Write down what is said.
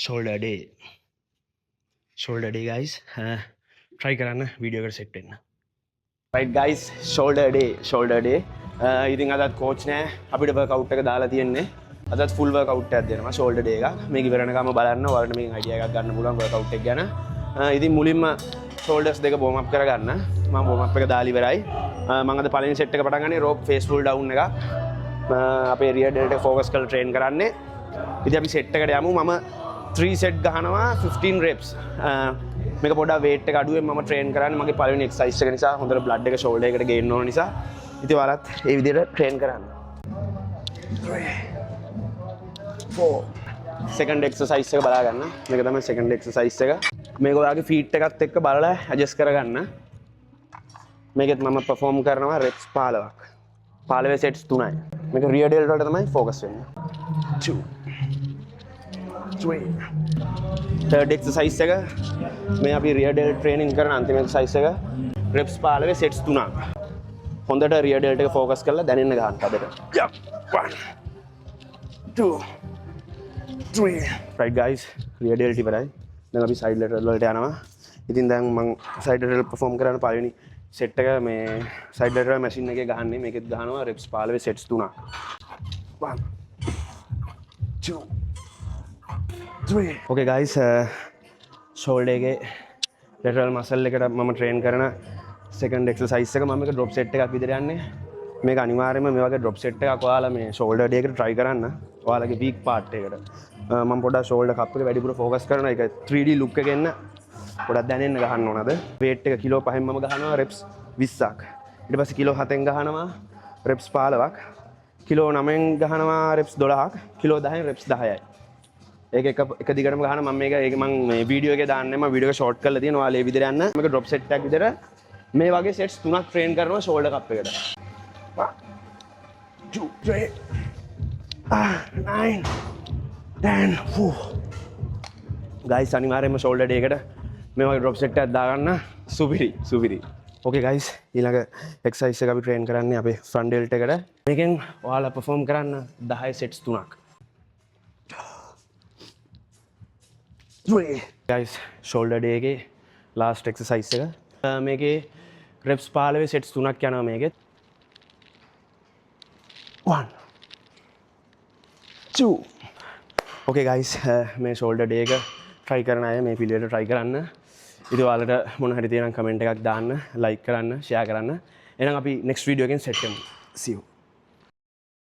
shoulder day guys. Try කරන්න video එකට set වෙන්න. Right guys, shoulder day. ඉතින් අදත් coach නෑ අපිට workout එක දාලා තියෙන්නේ. අදත් full workout එකක් දෙනවා shoulder day එකක්. මේක ඉවරනකම බලන්න ඔයාලට මේකෙන් idea එකක් ගන්න පුළුවන් workout එක ගැන. ඉතින් මුලින්ම shoulders දෙක warm up කරගන්න. මම warm up එක දාලා ඉවරයි. මම අද පළවෙනි set එක පටන් ගන්නේ rope face pull down එක. අපේ rear delt එක focus කරලා train කරන්නේ. ඉතින් අපි set එකට යමු. මම 3 set ගහනවා 15 reps. මේක පොඩ්ඩක් weight එක අඩුවෙන් මම train කරන්නේ. මගේ පළවෙනි exercise එක නිසා හොඳට blood එක shoulder එකට ගේන්න ඕන නිසා. ඉතින් ඔයාලත් මේ විදිහට train කරන්න. 3 4 second exercise එක බලා ගන්න. මේක තමයි second exercise එක. මේක ඔයාගේ feet එකත් එක්ක බලලා adjust කරගන්න. මේකෙත් මම perform කරනවා reps 15ක්. 15 sets 3යි. මේක rear delt වලට තමයි focus වෙන්නේ. 2 3 third exercise එක මේ අපි rear delt training කරන අන්තිම exercise එක reps 15 sets 3ක්. හොඳට rear delt එක focus කරලා දැනෙන්න ගන්න අදට. 1 2 3 right guys, rear delt ඉවරයි. දැන් අපි side lateral වලට යනවා. ඉතින් දැන් මම side lateral perform කරන පළවෙනි set එක මේ side lateral machine එකේ ගහන්නේ. මේකෙත් ගහනවා reps 15 sets 3ක්. 1 2 3 okay guys, shoulder එකේ lateral muscle එකට මම train කරන second exercise එක. මම මේක drop set එකක් විදිහට යන්නේ. මේක අනිවාර්යයෙන්ම මේ වගේ drop set එකක් ඔයාලා මේ shoulder day එකට try කරන්න. ඔයාලගේ weak part එකට. මම පොඩ්ඩක් shoulder cup එක වැඩිපුර focus කරනවා. ඒක 3D look එක එන්න පොඩ්ඩක් දැනෙන්න ගහන්න ඕනද. weight එක කිලෝ 5න් මම ගහනවා reps 20ක්. ඊට පස්සේ කිලෝ 7න් ගහනවා reps 15ක්. කිලෝ 9න් ගහනවා reps 12ක්. කිලෝ 10න් reps 10යි. ඒක එක දිගටම ගහන මම මේක මම මේ වීඩියෝ එකේ දාන්නේ. මම වීඩියෝ එක ෂෝට් කරලා තියෙනවා. ඔයාලා මේ විදිහට යන්න. මේක drop set එකක් විදිහට මේ වගේ sets 3ක් train කරනවා shoulder cup එකට. 1 2 3 9 10 guys, අනිවාර්යයෙන්ම shoulder day එකට මේ වගේ drop set එකක් දාගන්න. සුපිරි. okay guys, ඊළඟ exercise එක අපි train කරන්නේ අපේ front delt එකට. මේකෙන් ඔයාලා perform කරන්න 10 sets 3ක්. 3 guys, shoulder day එකේ last exercise එක. මේකේ reps 15 sets 3ක් යනවා මේකෙත්. 1 2 okay guys, මේ shoulder day එක try කරන අය මේ පිළිවෙලට try කරන්න. ඉතින් ඔයාලට මොන හරි තියෙනම් comment එකක් දාන්න, like කරන්න, share කරන්න. එහෙනම් අපි next video එකෙන් set වෙමු. see you.